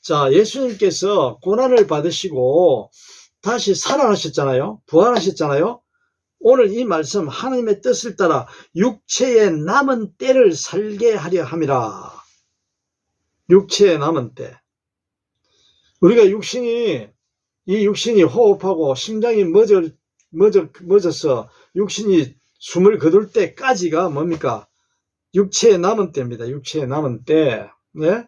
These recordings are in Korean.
자, 예수님께서 고난을 받으시고 다시 살아나셨잖아요. 부활하셨잖아요. 오늘 이 말씀 하나님의 뜻을 따라 육체의 남은 때를 살게 하려 함이라. 육체의 남은 때. 우리가 이 육신이 호흡하고 심장이 멎어서 육신이 숨을 거둘 때까지가 뭡니까? 육체의 남은 때입니다. 육체의 남은 때. 네?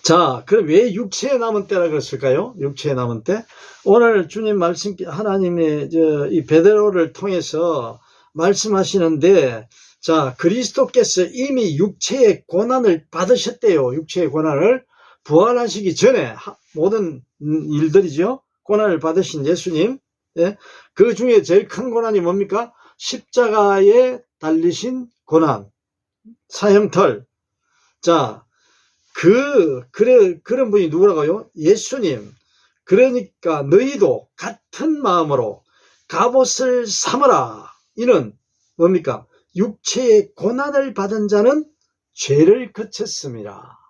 자, 그럼 왜 육체의 남은 때라 그랬을까요? 육체의 남은 때. 오늘 주님 말씀, 하나님의 이 베드로를 통해서 말씀하시는데, 자, 그리스도께서 이미 육체의 고난을 받으셨대요. 육체의 고난을. 부활하시기 전에 모든 일들이죠. 고난을 받으신 예수님. 예? 그 중에 제일 큰 고난이 뭡니까? 십자가에 달리신 고난. 사형털. 자, 그런 분이 누구라고요? 예수님. 그러니까 너희도 같은 마음으로 갑옷을 삼으라. 이는 뭡니까? 육체의 고난을 받은 자는 죄를 그쳤습니다.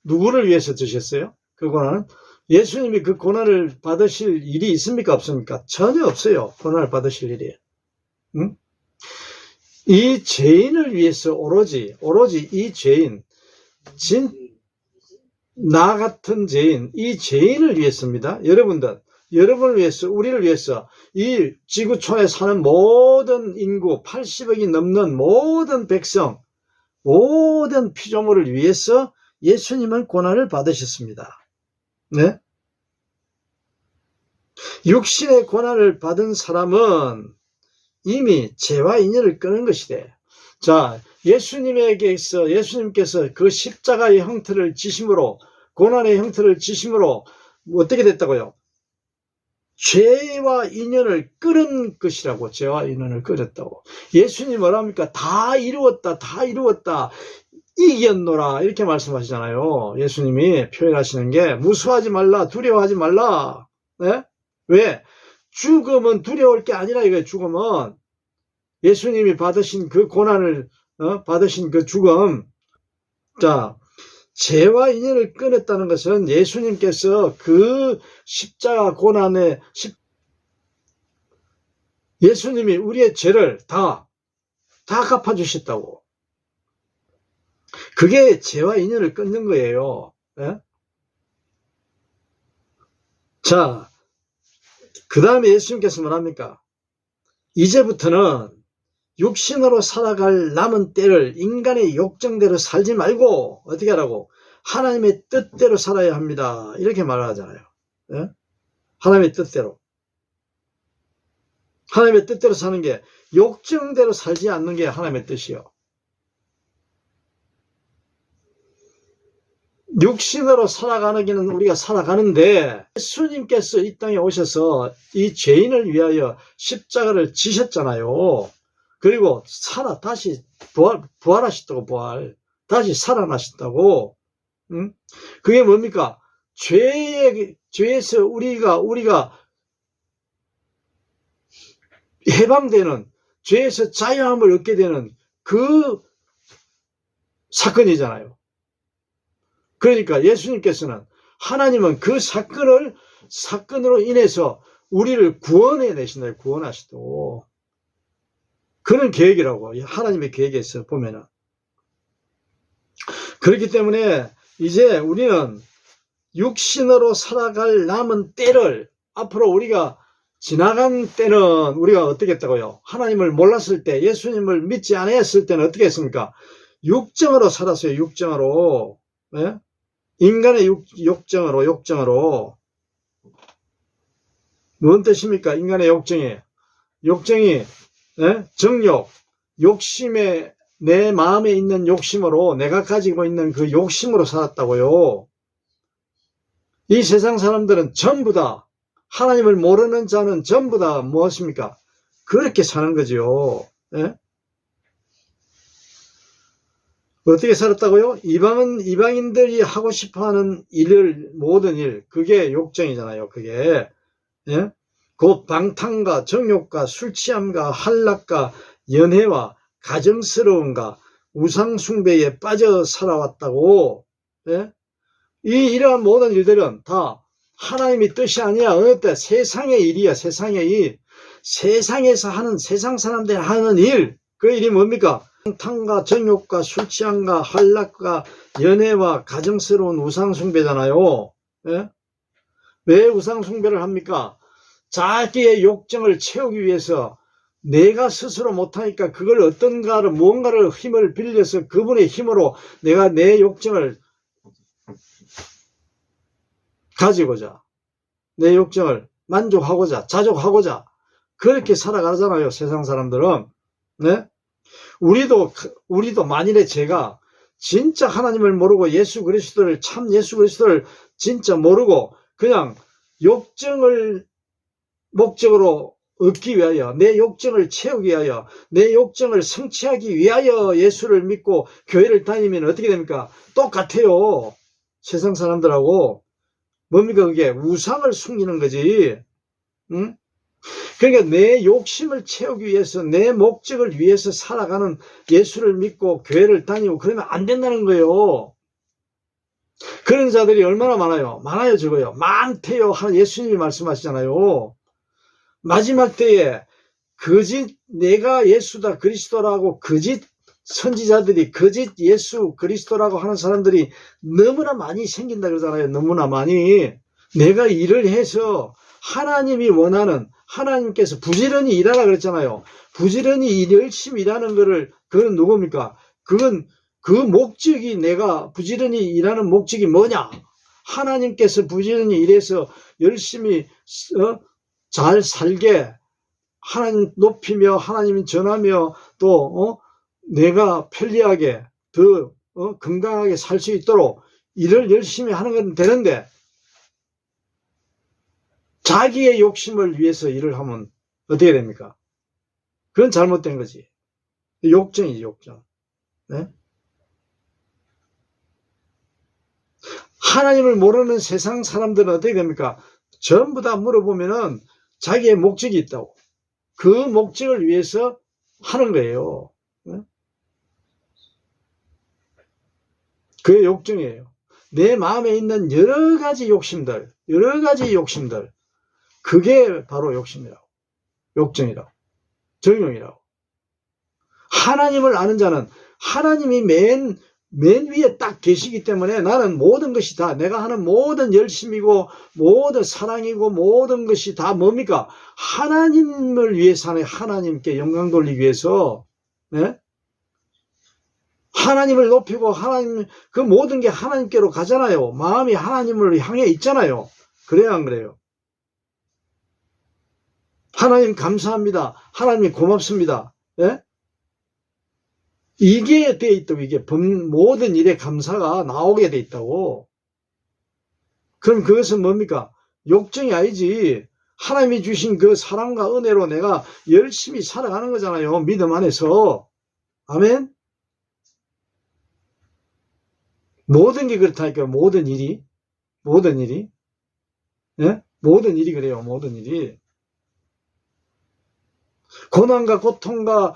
누구를 위해서 드셨어요? 그 고난은? 예수님이 그 고난을 받으실 일이 있습니까? 없습니까? 전혀 없어요. 고난을 받으실 일이. 응? 이 죄인을 위해서 오로지 이 죄인, 나 같은 죄인, 이 죄인을 위해서입니다. 여러분을 위해서, 우리를 위해서, 이 지구촌에 사는 모든 인구, 80억이 넘는 모든 백성, 모든 피조물을 위해서 예수님은 고난을 받으셨습니다. 네? 육신의 고난을 받은 사람은 이미 죄와 인연을 끊은 것이래. 자, 예수님께서 그 십자가의 형태를 지심으로, 고난의 형태를 지심으로 어떻게 됐다고요? 죄와 인연을 끊은 것이라고. 죄와 인연을 끊었다고. 예수님 뭐랍니까? 다 이루었다, 다 이루었다, 이겼노라, 이렇게 말씀하시잖아요. 예수님이 표현하시는 게, 무수하지 말라, 두려워하지 말라. 네? 왜? 죽음은 두려울 게 아니라 이거예요. 죽음은 예수님이 받으신 그 고난을 받으신 그 죽음. 자, 죄와 인연을 끊었다는 것은 예수님께서 그 십자가 고난에 예수님이 우리의 죄를 다 갚아주셨다고. 그게 죄와 인연을 끊는 거예요. 예? 자, 그 다음에 예수님께서 뭐랍니까? 이제부터는 육신으로 살아갈 남은 때를 인간의 욕정대로 살지 말고 어떻게 하라고? 하나님의 뜻대로 살아야 합니다. 이렇게 말하잖아요. 예? 하나님의 뜻대로. 하나님의 뜻대로 사는 게, 욕정대로 살지 않는 게 하나님의 뜻이요. 육신으로 살아가는 길은 우리가 살아가는데, 예수님께서 이 땅에 오셔서 이 죄인을 위하여 십자가를 지셨잖아요. 그리고 다시 부활하셨다고, 다시 살아나셨다고. 응? 그게 뭡니까? 죄에서 우리가 해방되는, 죄에서 자유함을 얻게 되는 그 사건이잖아요. 그러니까 예수님께서는, 하나님은 그 사건으로 인해서 우리를 구원해내신다. 구원하시도록. 그런 계획이라고. 하나님의 계획에서 보면은. 그렇기 때문에 이제 우리는 육신으로 살아갈 남은 때를, 앞으로 우리가 지나간 때는 우리가 어떻게 했다고요? 하나님을 몰랐을 때, 예수님을 믿지 않았을 때는 어떻게 했습니까? 육정으로 살았어요. 육정으로. 네? 인간의 욕정으로. 무슨 뜻입니까? 인간의 욕정이 네? 정욕, 욕심에, 내 마음에 있는 욕심으로, 내가 가지고 있는 그 욕심으로 살았다고요. 이 세상 사람들은 전부 다, 하나님을 모르는 자는 전부 다 무엇입니까? 그렇게 사는 거죠. 네? 어떻게 살았다고요? 이방인들이 하고 싶어하는 모든 일, 그게 욕정이잖아요. 그게. 예? 곧 방탕과 정욕과 술취함과 한락과 연애와 가정스러움과 우상숭배에 빠져 살아왔다고. 예? 이러한 모든 일들은 다 하나님의 뜻이 아니야. 어느 때 세상의 일이야. 세상의 일. 세상에서 하는, 세상 사람들이 하는 일. 그 일이 뭡니까? 탕과 정욕과 술 취함과 환락과 연애와 가정스러운 우상숭배잖아요. 예? 왜 우상숭배를 합니까? 자기의 욕정을 채우기 위해서 내가 스스로 못하니까 그걸 어떤가를, 무언가를 힘을 빌려서 그분의 힘으로 내가 내 욕정을 가지고자, 내 욕정을 만족하고자, 자족하고자 그렇게 살아가잖아요. 세상 사람들은. 네? 우리도 만일에 제가 진짜 하나님을 모르고 참 예수 그리스도를 진짜 모르고 그냥 욕정을 목적으로 얻기 위하여, 내 욕정을 채우기 위하여, 내 욕정을 성취하기 위하여 예수를 믿고 교회를 다니면 어떻게 됩니까? 똑같아요. 세상 사람들하고. 뭡니까 그게? 우상을 숨기는 거지. 응? 그러니까 내 욕심을 채우기 위해서, 내 목적을 위해서 살아가는, 예수를 믿고 교회를 다니고 그러면 안 된다는 거예요. 그런 자들이 얼마나 많아요? 많아요, 적어요? 많대요. 예수님이 말씀하시잖아요. 마지막 때에 거짓 내가 예수다 그리스도라고 거짓 선지자들이, 거짓 예수 그리스도라고 하는 사람들이 너무나 많이 생긴다 그러잖아요. 너무나 많이. 내가 일을 해서 하나님이 원하는, 하나님께서 부지런히 일하라 그랬잖아요. 부지런히 열심히 일하는 거를, 그건 누굽니까? 그건 그 목적이, 내가 부지런히 일하는 목적이 뭐냐? 하나님께서 부지런히 일해서 열심히 잘 살게, 하나님 높이며 하나님 전하며 또 내가 편리하게 더 건강하게 살 수 있도록 일을 열심히 하는 건 되는데, 자기의 욕심을 위해서 일을 하면 어떻게 됩니까? 그건 잘못된 거지. 욕정이지, 욕정. 네? 하나님을 모르는 세상 사람들은 어떻게 됩니까? 전부 다 물어보면은 자기의 목적이 있다고. 그 목적을 위해서 하는 거예요. 네? 그게 욕정이에요. 내 마음에 있는 여러 가지 욕심들, 그게 바로 욕심이라고. 욕정이라고. 정욕이라고. 하나님을 아는 자는 하나님이 맨 위에 딱 계시기 때문에 나는 모든 것이 다, 내가 하는 모든 열심이고 모든 사랑이고 모든 것이 다 뭡니까? 하나님을 위해서 하는, 하나님께 영광 돌리기 위해서. 네? 하나님을 높이고 하나님, 그 모든 게 하나님께로 가잖아요. 마음이 하나님을 향해 있잖아요. 그래요, 안 그래요? 하나님 감사합니다. 하나님 고맙습니다. 예? 이게 돼 있다고. 이게 모든 일에 감사가 나오게 돼 있다고. 그럼 그것은 뭡니까? 욕정이 아니지. 하나님이 주신 그 사랑과 은혜로 내가 열심히 살아가는 거잖아요. 믿음 안에서. 아멘? 모든 게 그렇다니까요. 모든 일이. 예? 모든 일이 그래요. 모든 일이. 고난과 고통과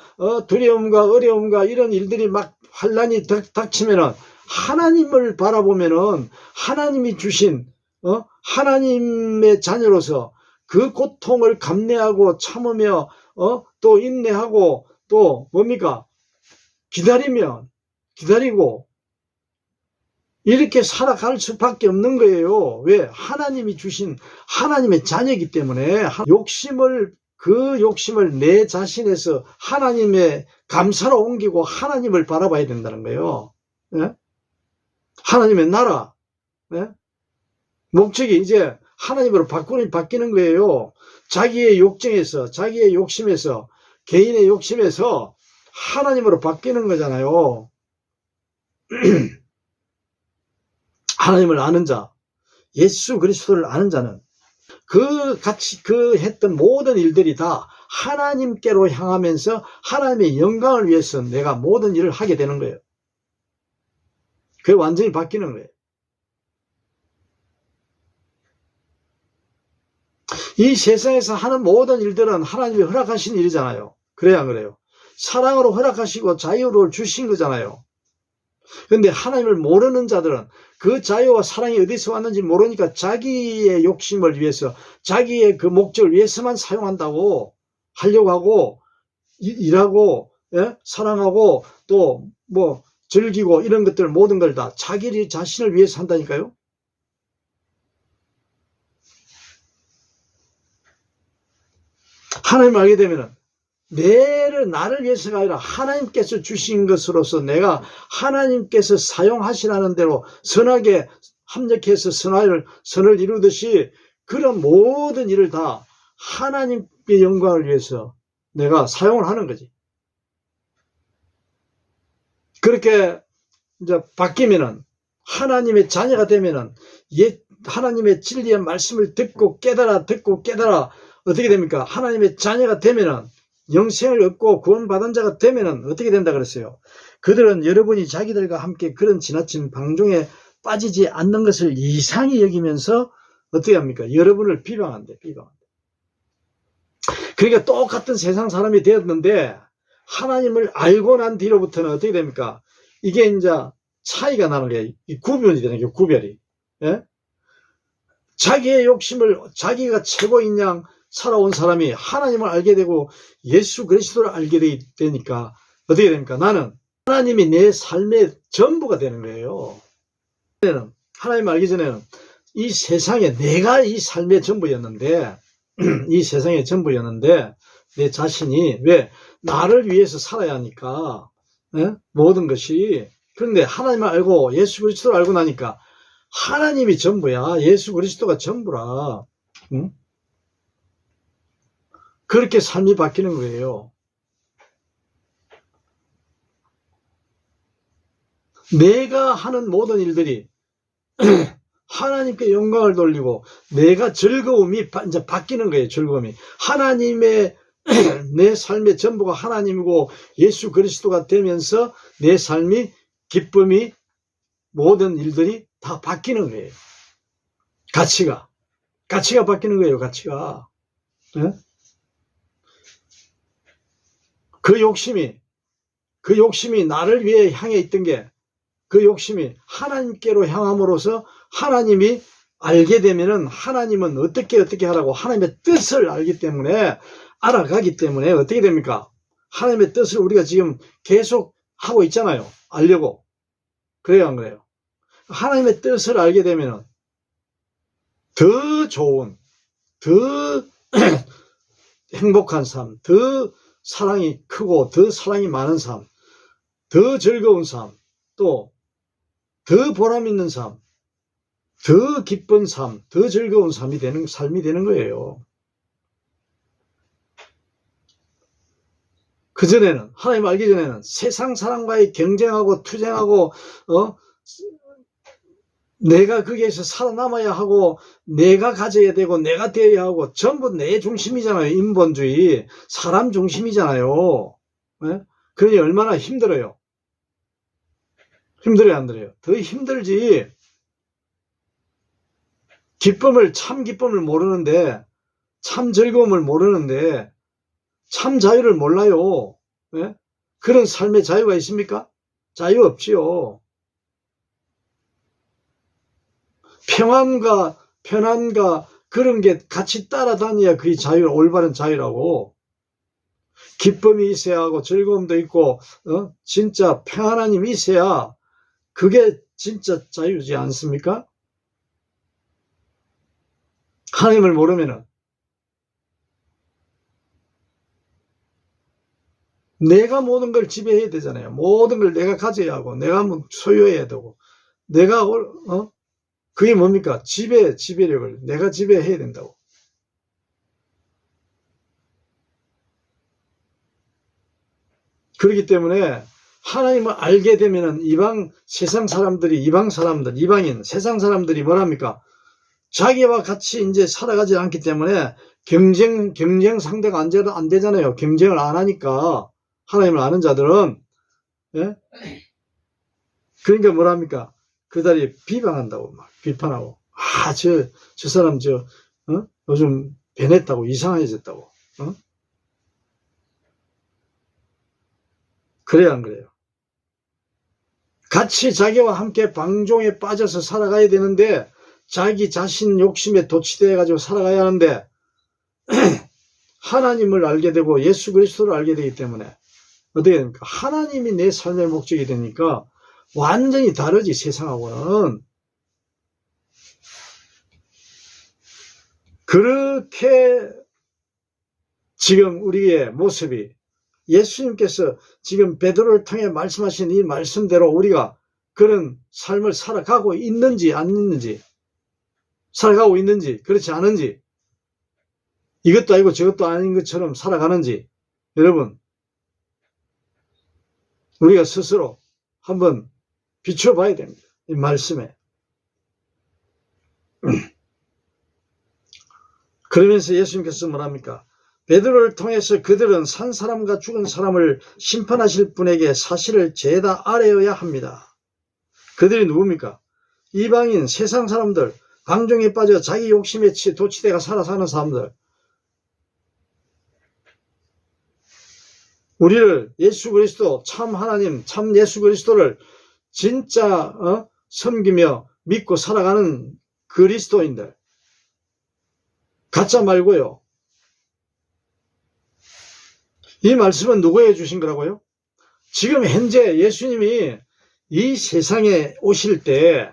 두려움과 어려움과 이런 일들이 막 환난이 닥치면은 하나님을 바라보면은 하나님이 주신 하나님의 자녀로서 그 고통을 감내하고 참으며 또 인내하고 또 뭡니까? 기다리고 이렇게 살아갈 수밖에 없는 거예요. 왜? 하나님이 주신 하나님의 자녀이기 때문에. 그 욕심을 내 자신에서 하나님의 감사로 옮기고 하나님을 바라봐야 된다는 거예요. 예? 하나님의 나라. 예? 목적이 이제 하나님으로 바뀌는 거예요. 자기의 욕정에서, 자기의 욕심에서, 개인의 욕심에서 하나님으로 바뀌는 거잖아요. 하나님을 아는 자, 예수 그리스도를 아는 자는 했던 모든 일들이 다 하나님께로 향하면서 하나님의 영광을 위해서 내가 모든 일을 하게 되는 거예요. 그게 완전히 바뀌는 거예요. 이 세상에서 하는 모든 일들은 하나님이 허락하신 일이잖아요. 그래야 안 그래요? 사랑으로 허락하시고 자유를 주신 거잖아요. 그런데 하나님을 모르는 자들은 그 자유와 사랑이 어디서 왔는지 모르니까 자기의 욕심을 위해서, 자기의 그 목적을 위해서만 사용한다고 하려고 하고, 일하고, 예? 사랑하고, 또 뭐 즐기고 이런 것들 모든 걸 다 자기 자신을 위해서 한다니까요. 하나님을 알게 되면은 나를 위해서가 아니라 하나님께서 주신 것으로서 내가 하나님께서 사용하시라는 대로 선하게 합력해서 선을 이루듯이 그런 모든 일을 다 하나님의 영광을 위해서 내가 사용을 하는 거지. 그렇게 이제 바뀌면은, 하나님의 자녀가 되면은, 하나님의 진리의 말씀을 듣고 깨달아 어떻게 됩니까? 하나님의 자녀가 되면은, 영생을 얻고 구원받은 자가 되면은 어떻게 된다 그랬어요? 그들은 여러분이 자기들과 함께 그런 지나친 방종에 빠지지 않는 것을 이상히 여기면서 어떻게 합니까? 여러분을 비방한대. 그러니까 똑같은 세상 사람이 되었는데, 하나님을 알고 난 뒤로부터는 어떻게 됩니까? 이게 이제 차이가 나는 거예요. 구별이 되는 거예요, 구별이. 예? 자기의 욕심을, 자기가 최고인 양 살아온 사람이 하나님을 알게 되고 예수 그리스도를 알게 되니까 어떻게 됩니까? 나는 하나님이 내 삶의 전부가 되는 거예요. 하나님을 알기 전에는 이 세상에 내가 이 삶의 전부였는데, 이 세상의 전부였는데, 내 자신이 왜 나를 위해서 살아야 하니까, 예? 모든 것이. 그런데 하나님을 알고 예수 그리스도를 알고 나니까 하나님이 전부야. 예수 그리스도가 전부라. 응? 그렇게 삶이 바뀌는 거예요. 내가 하는 모든 일들이 하나님께 영광을 돌리고 내가 즐거움이 이제 바뀌는 거예요. 즐거움이. 하나님의 내 삶의 전부가 하나님이고 예수 그리스도가 되면서 내 삶이, 기쁨이, 모든 일들이 다 바뀌는 거예요. 가치가 바뀌는 거예요. 가치가. 네? 그 욕심이 나를 위해 향해 있던 게, 그 욕심이 하나님께로 향함으로써 하나님이 알게 되면은, 하나님은 어떻게 하라고 하나님의 뜻을 알아가기 때문에 어떻게 됩니까? 하나님의 뜻을 우리가 지금 계속 하고 있잖아요. 알려고. 그래요, 안 그래요? 하나님의 뜻을 알게 되면은 더 좋은, 더 행복한 삶, 더 사랑이 크고 더 사랑이 많은 삶, 더 즐거운 삶, 또 더 보람 있는 삶, 더 기쁜 삶, 더 즐거운 삶이 되는 거예요. 그전에는, 하나님 알기 전에는 세상 사람과의 경쟁하고 투쟁하고, 내가 거기에서 살아남아야 하고, 내가 가져야 되고, 내가 되어야 하고, 전부 내 중심이잖아요. 인본주의. 사람 중심이잖아요. 네? 그러니 얼마나 힘들어요. 힘들어요, 안 들어요? 더 힘들지. 참 기쁨을 모르는데, 참 즐거움을 모르는데, 참 자유를 몰라요. 네? 그런 삶의 자유가 있습니까? 자유 없지요. 평안과 편안과 그런 게 같이 따라다녀야 그게 올바른 자유라고. 기쁨이 있어야 하고 즐거움도 있고, 진짜 평안함이 있어야 그게 진짜 자유지 않습니까? 하나님을 모르면은 내가 모든 걸 지배해야 되잖아요. 모든 걸 내가 가져야 하고, 내가 소유해야 되고, 내가, 그게 뭡니까? 지배력을 내가 지배해야 된다고. 그렇기 때문에 하나님을 알게 되면은 세상 사람들이 뭐랍니까? 자기와 같이 이제 살아가지 않기 때문에 경쟁 상대가 안 되잖아요. 경쟁을 안 하니까, 하나님을 아는 자들은. 예? 그러니까 뭐랍니까? 그들이 비방한다고, 막 비판하고, 저 사람 요즘 변했다고, 이상해졌다고. 그래야 안 그래요? 같이 자기와 함께 방종에 빠져서 살아가야 되는데 자기 자신 욕심에 도취되어 가지고 살아가야 하는데 하나님을 알게 되고 예수 그리스도를 알게 되기 때문에 어떻게 됩니까? 하나님이 내 삶의 목적이 되니까 완전히 다르지, 세상하고는. 그렇게 지금 우리의 모습이 예수님께서 지금 베드로를 통해 말씀하신 이 말씀대로 우리가 그런 삶을 살아가고 있는지 안 있는지, 살아가고 있는지 그렇지 않은지, 이것도 아니고 저것도 아닌 것처럼 살아가는지, 여러분 우리가 스스로 한번 비춰봐야 됩니다. 이 말씀에. 그러면서 예수님께서 뭐랍니까? 베드로를 통해서 그들은 산 사람과 죽은 사람을 심판하실 분에게 사실을 죄다 아뢰어야 합니다. 그들이 누굽니까? 이방인, 세상 사람들, 방종에 빠져 자기 욕심에 도취되어 살아 사는 사람들. 우리를 예수 그리스도, 참 하나님, 참 예수 그리스도를 진짜 섬기며 믿고 살아가는 그리스도인들. 가짜 말고요. 이 말씀은 누구에게 주신 거라고요? 지금 현재 예수님이 이 세상에 오실 때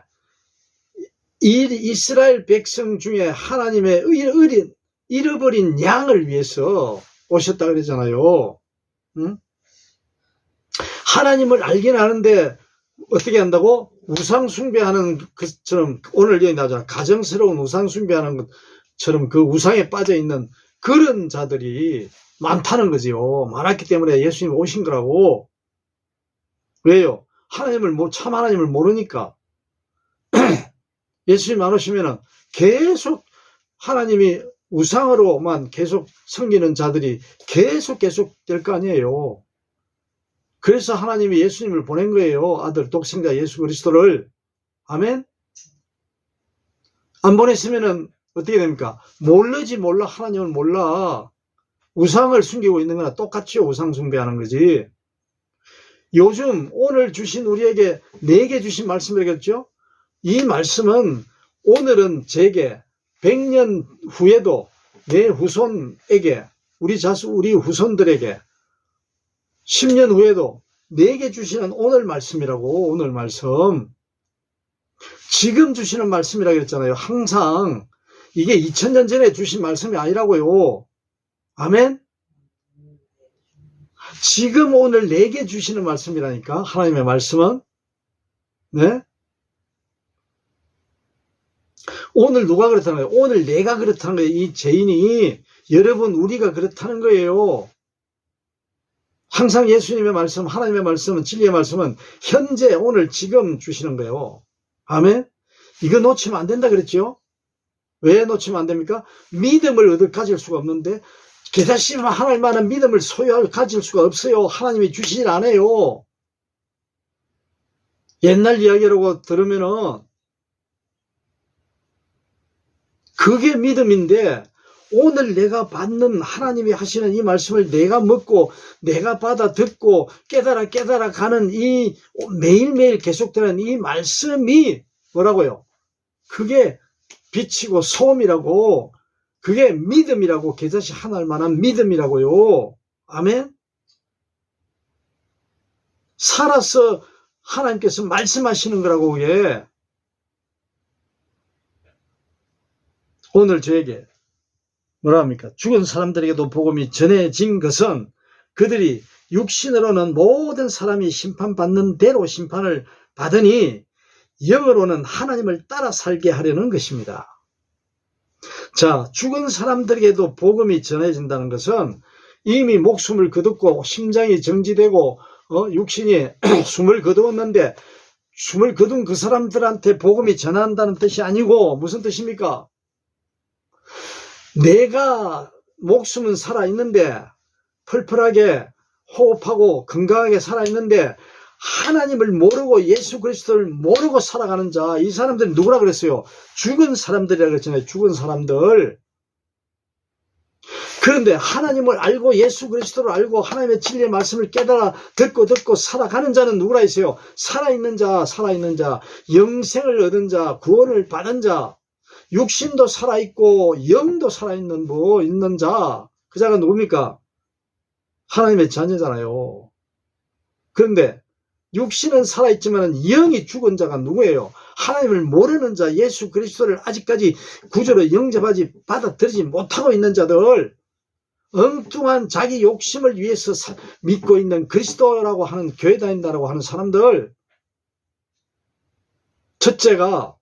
이 이스라엘 백성 중에 하나님의 잃어버린 양을 위해서 오셨다 그러잖아요. 응? 하나님을 알긴 아는데 어떻게 한다고? 우상 숭배하는 것처럼, 오늘 여기 나오잖아. 가정스러운 우상 숭배하는 것처럼 그 우상에 빠져 있는 그런 자들이 많다는 거지요. 많았기 때문에 예수님 오신 거라고. 왜요? 참 하나님을 모르니까. 예수님 안 오시면은 계속 하나님이 우상으로만 계속 섬기는 자들이 계속 될 거 아니에요. 그래서 하나님이 예수님을 보낸 거예요. 아들 독생자 예수 그리스도를. 아멘? 안 보냈으면은 어떻게 됩니까? 모르지 몰라. 하나님을 몰라. 우상을 숨기고 있는 거나 똑같죠. 우상 숭배하는 거지. 요즘 오늘 주신 우리에게 4개 주신 말씀이겠죠? 이 말씀은 오늘은 제게 100년 후에도 내 후손에게, 우리 후손들에게 10년 후에도 내게 주시는 오늘 말씀이라고. 오늘 말씀. 지금 주시는 말씀이라 그랬잖아요. 항상. 이게 2000년 전에 주신 말씀이 아니라고요. 아멘? 지금 오늘 내게 주시는 말씀이라니까. 하나님의 말씀은. 네? 오늘 누가 그렇다는 거예요? 오늘 내가 그렇다는 거예요. 이 죄인이, 여러분, 우리가 그렇다는 거예요. 항상 예수님의 말씀, 하나님의 말씀은, 진리의 말씀은 현재, 오늘, 지금 주시는 거예요. 아멘? 이거 놓치면 안 된다 그랬죠? 왜 놓치면 안 됩니까? 믿음을 가질 수가 없는데, 게다시 하나님만한 믿음을 가질 수가 없어요. 하나님이 주시질 않아요. 옛날 이야기라고 들으면은, 그게 믿음인데, 오늘 내가 받는 하나님이 하시는 이 말씀을 내가 먹고 내가 받아 듣고 깨달아 가는 이 매일매일 계속되는 이 말씀이 뭐라고요? 그게 빛이고 소음이라고, 그게 믿음이라고, 개자식 하나할 만한 믿음이라고요. 아멘? 살아서 하나님께서 말씀하시는 거라고. 그게 오늘 저에게 뭐라 합니까? 죽은 사람들에게도 복음이 전해진 것은 그들이 육신으로는 모든 사람이 심판받는 대로 심판을 받으니 영으로는 하나님을 따라 살게 하려는 것입니다. 자, 죽은 사람들에게도 복음이 전해진다는 것은 이미 목숨을 거뒀고 심장이 정지되고 육신이 숨을 거두었는데, 숨을 거둔 그 사람들한테 복음이 전한다는 뜻이 아니고, 무슨 뜻입니까? 내가 목숨은 살아있는데, 펄펄하게 호흡하고 건강하게 살아있는데 하나님을 모르고 예수 그리스도를 모르고 살아가는 자, 이 사람들이 누구라 그랬어요? 죽은 사람들이라 그랬잖아요. 죽은 사람들. 그런데 하나님을 알고 예수 그리스도를 알고 하나님의 진리의 말씀을 깨달아 듣고 살아가는 자는 누구라 했어요? 살아있는 자, 영생을 얻은 자, 구원을 받은 자, 육신도 살아있고 영도 살아있는 있는 자, 그 자가 누굽니까? 하나님의 자녀잖아요. 그런데 육신은 살아있지만 영이 죽은 자가 누구예요? 하나님을 모르는 자, 예수 그리스도를 아직까지 구주로 받아들이지 못하고 있는 자들, 엉뚱한 자기 욕심을 위해서 믿고 있는 그리스도라고 하는 교회 다닌다라고 하는 사람들, 첫째가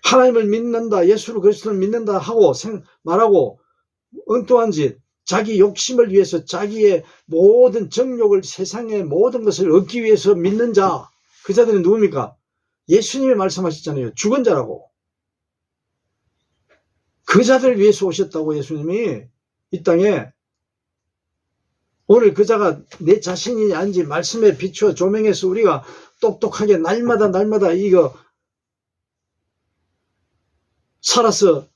하나님을 믿는다, 예수 그리스도를 믿는다 하고 말하고 엉뚱한 짓, 자기 욕심을 위해서 자기의 모든 정욕을, 세상의 모든 것을 얻기 위해서 믿는 자, 그 자들은 누굽니까? 예수님이 말씀하셨잖아요. 죽은 자라고. 그 자들을 위해서 오셨다고. 예수님이 이 땅에. 오늘 그 자가 내 자신이 아닌지 말씀에 비추어 조명해서 우리가 똑똑하게 날마다 이거 살아서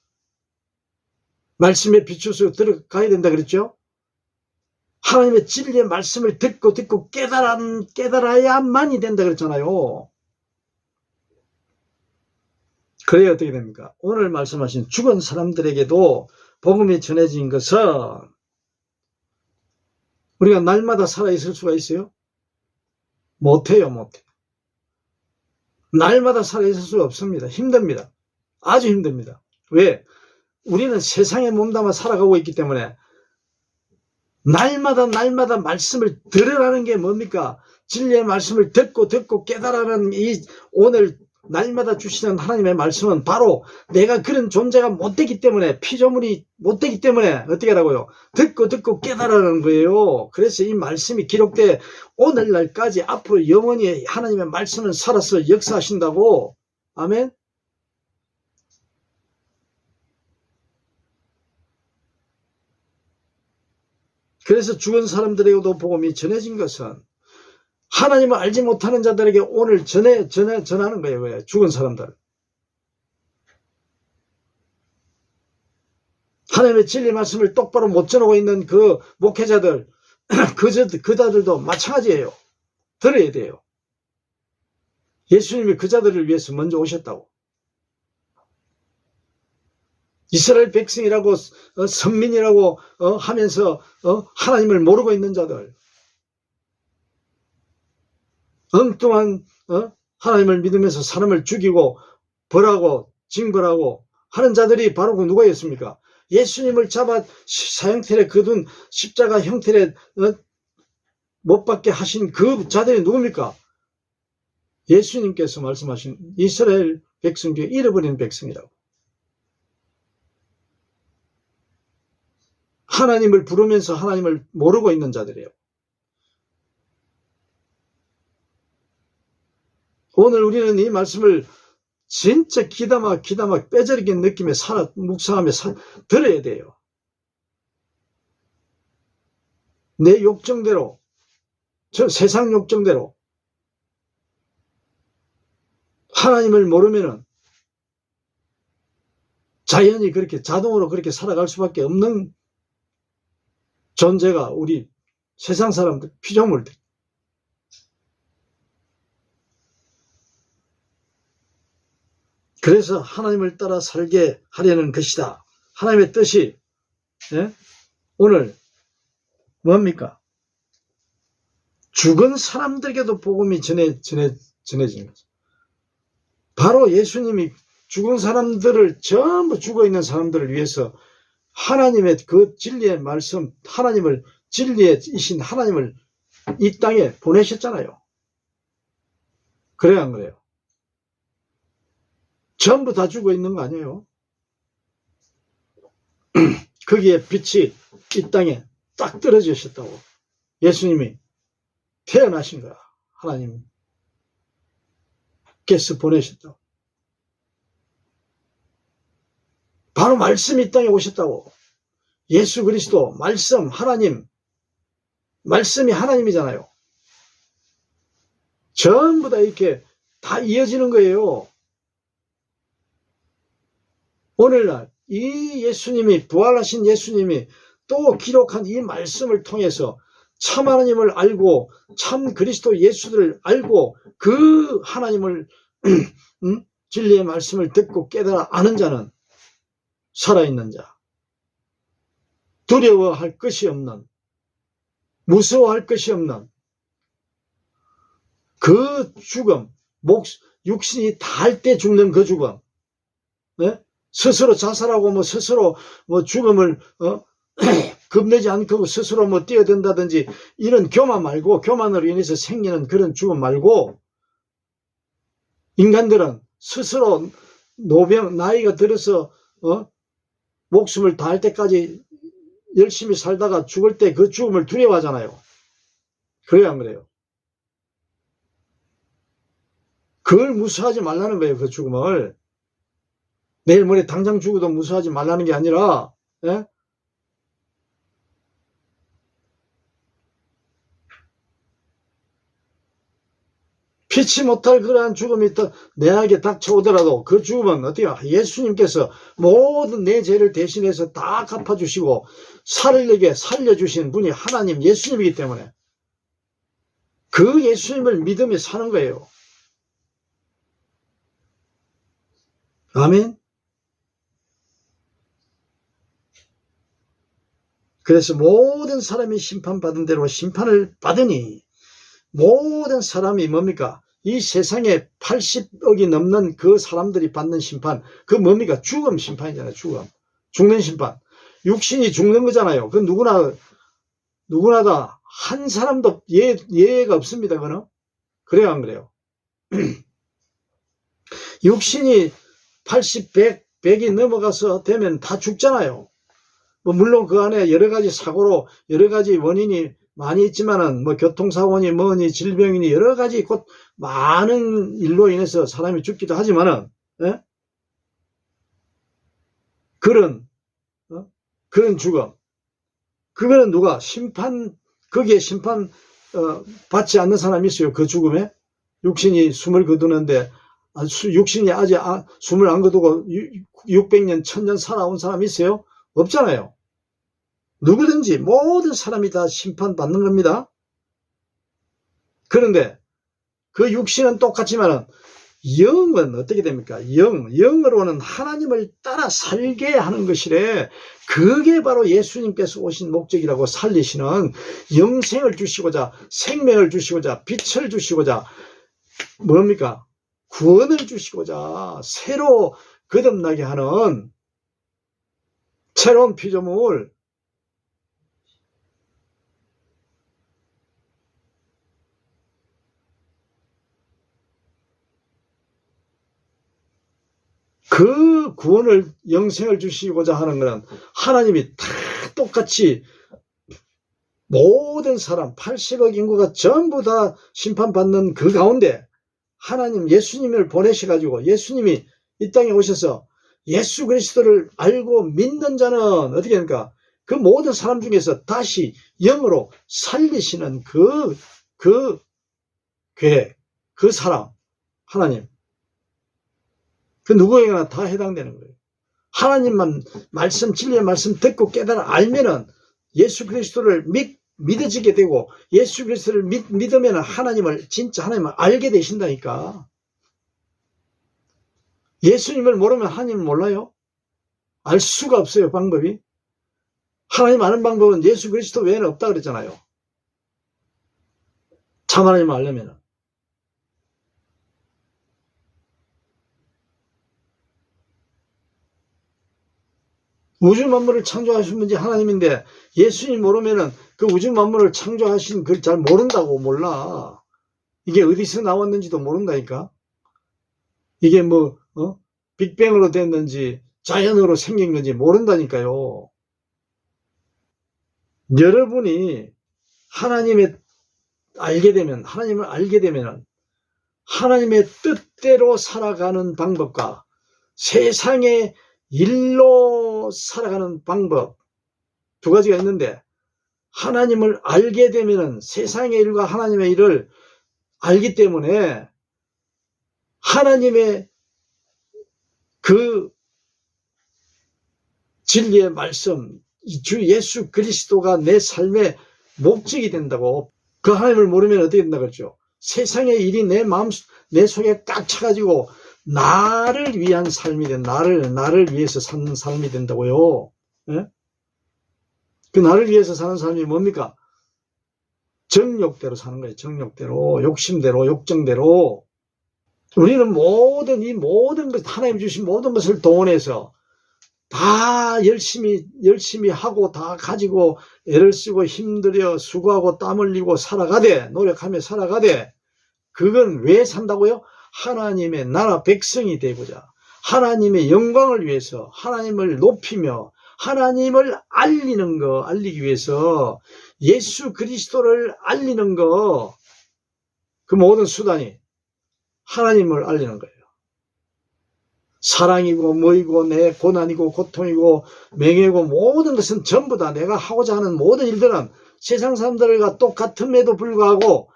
말씀에 비추어서 들어가야 된다 그랬죠? 하나님의 진리의 말씀을 듣고 깨달아야만이 된다 그랬잖아요. 그래야 어떻게 됩니까? 오늘 말씀하신 죽은 사람들에게도 복음이 전해진 것은 우리가 날마다 살아있을 수가 있어요? 못해요. 날마다 살아있을 수가 없습니다. 힘듭니다. 아주 힘듭니다. 왜? 우리는 세상에 몸담아 살아가고 있기 때문에 날마다 말씀을 들으라는 게 뭡니까? 진리의 말씀을 듣고 깨달아는 이 오늘 날마다 주시는 하나님의 말씀은 바로 내가 그런 존재가 못되기 때문에, 피조물이 못되기 때문에 어떻게 하라고요? 듣고 깨달아라는 거예요. 그래서 이 말씀이 기록돼 오늘날까지 앞으로 영원히 하나님의 말씀은 살아서 역사하신다고. 아멘. 그래서 죽은 사람들에게도 복음이 전해진 것은 하나님을 알지 못하는 자들에게 오늘 전하는 거예요. 왜? 죽은 사람들. 하나님의 진리 말씀을 똑바로 못 전하고 있는 그 목회자들, 그 자들도 마찬가지예요. 들어야 돼요. 예수님이 그 자들을 위해서 먼저 오셨다고. 이스라엘 백성이라고 선민이라고 하면서 하나님을 모르고 있는 자들, 엉뚱한 하나님을 믿으면서 사람을 죽이고 벌하고 징벌하고 하는 자들이 바로 그 누구였습니까? 예수님을 잡아 사형틀에 거둔 십자가 형틀에 못 박게 하신 그 자들이 누굽니까? 예수님께서 말씀하신 이스라엘 백성 중에 잃어버린 백성이라고. 하나님을 부르면서 하나님을 모르고 있는 자들이에요. 오늘 우리는 이 말씀을 진짜 기다막 뼈저리게 느끼며 묵상하며 들어야 돼요. 내 욕정대로, 세상 욕정대로 하나님을 모르면은 자연히 그렇게 자동으로 그렇게 살아갈 수밖에 없는 존재가 우리 세상 사람들, 피조물들. 그래서 하나님을 따라 살게 하려는 것이다. 하나님의 뜻이 오늘 뭡니까? 죽은 사람들에게도 복음이 전해지는 거죠. 바로 예수님이 죽은 사람들을, 전부 죽어있는 사람들을 위해서 하나님의 그 진리의 말씀, 진리이신 하나님을 이 땅에 보내셨잖아요. 그래야 안 그래요? 전부 다 죽어 있는 거 아니에요? 거기에 빛이 이 땅에 딱 떨어지셨다고. 예수님이 태어나신 거야. 하나님께서 보내셨다고. 바로 말씀이 이 땅에 오셨다고. 예수 그리스도, 말씀, 하나님, 말씀이 하나님이잖아요. 전부 다 이렇게 다 이어지는 거예요. 오늘날 이 예수님이, 부활하신 예수님이 또 기록한 이 말씀을 통해서 참 하나님을 알고 참 그리스도 예수를 알고 그 하나님을 진리의 말씀을 듣고 깨달아 아는 자는 살아있는 자, 두려워할 것이 없는, 무서워할 것이 없는 그 죽음, 육신이 닿을 때 죽는 그 죽음, 네? 스스로 자살하고 뭐 스스로 뭐 죽음을 겁내지 않고 스스로 뭐 뛰어든다든지 이런 교만 말고, 교만으로 인해서 생기는 그런 죽음 말고, 인간들은 스스로 노병, 나이가 들어서 목숨을 다할 때까지 열심히 살다가 죽을 때 그 죽음을 두려워하잖아요. 그래요, 안 그래요? 그걸 무서워하지 말라는 거예요, 그 죽음을. 내일 모레 당장 죽어도 무서워하지 말라는 게 아니라, 예? 피치 못할 그러한 죽음이 또 내에게 닥쳐오더라도 그 죽음은 어떻게 예수님께서 모든 내 죄를 대신해서 다 갚아주시고 살리게 살려주신 분이 하나님 예수님이기 때문에 그 예수님을 믿으며 사는 거예요. 아멘. 그래서 모든 사람이 심판받은 대로 심판을 받으니, 모든 사람이 뭡니까? 이 세상에 80억이 넘는 그 사람들이 받는 심판, 그 뭡니까? 죽음 심판이잖아요. 죽는 심판. 육신이 죽는 거잖아요. 그 누구나 다 한 사람도 예외가 없습니다. 그거는. 그래요, 안 그래요? 육신이 80, 100이 넘어가서 되면 다 죽잖아요. 뭐 물론 그 안에 여러 가지 사고로 여러 가지 원인이 많이 있지만은 뭐 교통사고니 뭐니 질병이니 여러 가지 곧 많은 일로 인해서 사람이 죽기도 하지만은, 예? 그런 죽음, 그거는 누가 거기에 심판 받지 않는 사람이 있어요. 그 죽음에 육신이 숨을 거두는데 육신이 아직 숨을 안 거두고 600년 1000년 살아온 사람이 있어요? 없잖아요. 누구든지 모든 사람이 다 심판받는 겁니다. 그런데 그 육신은 똑같지만 영은 어떻게 됩니까? 영으로는 하나님을 따라 살게 하는 것이래. 그게 바로 예수님께서 오신 목적이라고, 살리시는, 영생을 주시고자, 생명을 주시고자, 빛을 주시고자, 뭡니까? 구원을 주시고자 새로 거듭나게 하는 새로운 피조물, 그 구원을, 영생을 주시고자 하는 것은 하나님이 다 똑같이 모든 사람 80억 인구가 전부 다 심판받는 그 가운데 하나님 예수님을 보내셔가지고 예수님이 이 땅에 오셔서 예수 그리스도를 알고 믿는 자는 어떻게 합니까? 그 모든 사람 중에서 다시 영으로 살리시는 그 계획, 그 사람, 하나님. 그 누구에게나 다 해당되는 거예요. 하나님만 진리의 말씀 듣고 깨달아 알면은 예수 그리스도를 믿어지게 되고, 예수 그리스도를 믿으면 하나님을, 진짜 하나님을 알게 되신다니까. 예수님을 모르면 하나님을 몰라요? 알 수가 없어요, 방법이. 하나님 아는 방법은 예수 그리스도 외에는 없다 그랬잖아요. 참 하나님을 알려면. 우주 만물을 창조하신 분이 하나님인데 예수님 모르면은 그 우주 만물을 창조하신 걸 잘 모른다고, 몰라. 이게 어디서 나왔는지도 모른다니까. 이게 뭐 빅뱅으로 됐는지 자연으로 생긴 건지 모른다니까요. 여러분이 하나님을 알게 되면 하나님의 뜻대로 살아가는 방법과 세상의 일로 살아가는 방법, 두 가지가 있는데, 하나님을 알게 되면 세상의 일과 하나님의 일을 알기 때문에 하나님의 그 진리의 말씀, 이 주 예수 그리스도가 내 삶의 목적이 된다고. 그 하나님을 모르면 어떻게 된다 그랬죠? 세상의 일이 내 마음, 내 속에 꽉 차가지고 나를 위한 삶이 나를 위해서 사는 삶이 된다고요. 예? 그 나를 위해서 사는 삶이 뭡니까? 정욕대로 사는 거예요. 정욕대로, 욕심대로, 욕정대로. 우리는 이 모든 것, 하나님 주신 모든 것을 동원해서 다 열심히 하고 다 가지고 애를 쓰고 힘들여 수고하고 땀 흘리고 살아가되, 노력하며 살아가되, 그건 왜 산다고요? 하나님의 나라 백성이 되고자, 하나님의 영광을 위해서, 하나님을 높이며 하나님을 알리기 위해서, 예수 그리스도를 알리는 거, 그 모든 수단이 하나님을 알리는 거예요. 사랑이고 뭐이고 내 고난이고 고통이고 명예고 모든 것은 전부 다 내가 하고자 하는 모든 일들은 세상 사람들과 똑같음에도 불구하고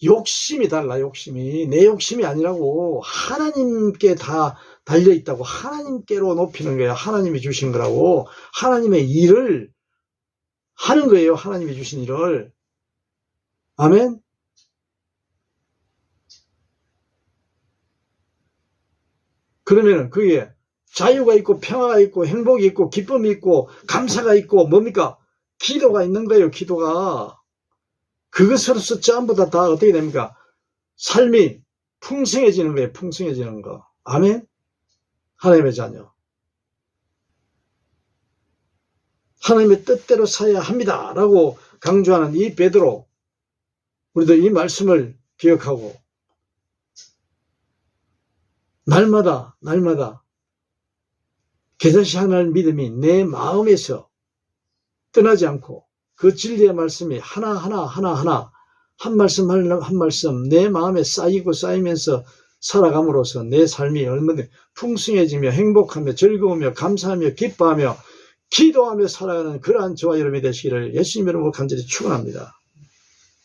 욕심이 달라. 욕심이 내 욕심이 아니라고. 하나님께 다 달려있다고. 하나님께로 높이는 거예요. 하나님이 주신 거라고. 하나님의 일을 하는 거예요. 하나님이 주신 일을. 아멘. 그러면 그게 자유가 있고 평화가 있고 행복이 있고 기쁨이 있고 감사가 있고 뭡니까? 기도가 있는 거예요. 기도가. 그것으로서 전부 다 어떻게 됩니까? 삶이 풍성해지는 거예요. 풍성해지는 거. 아멘. 하나님의 자녀. 하나님의 뜻대로 살아야 합니다. 라고 강조하는 이 베드로, 우리도 이 말씀을 기억하고 날마다 겨자씨 하나를 믿음이 내 마음에서 떠나지 않고 그 진리의 말씀이 하나하나 한 말씀 한 말씀 내 마음에 쌓이면서 살아감으로써 내 삶이 얼마나 풍성해지며 행복하며 즐거우며 감사하며 기뻐하며 기도하며 살아가는 그러한 저와 여러분이 되시기를 예수님 이름으로 간절히 축원합니다.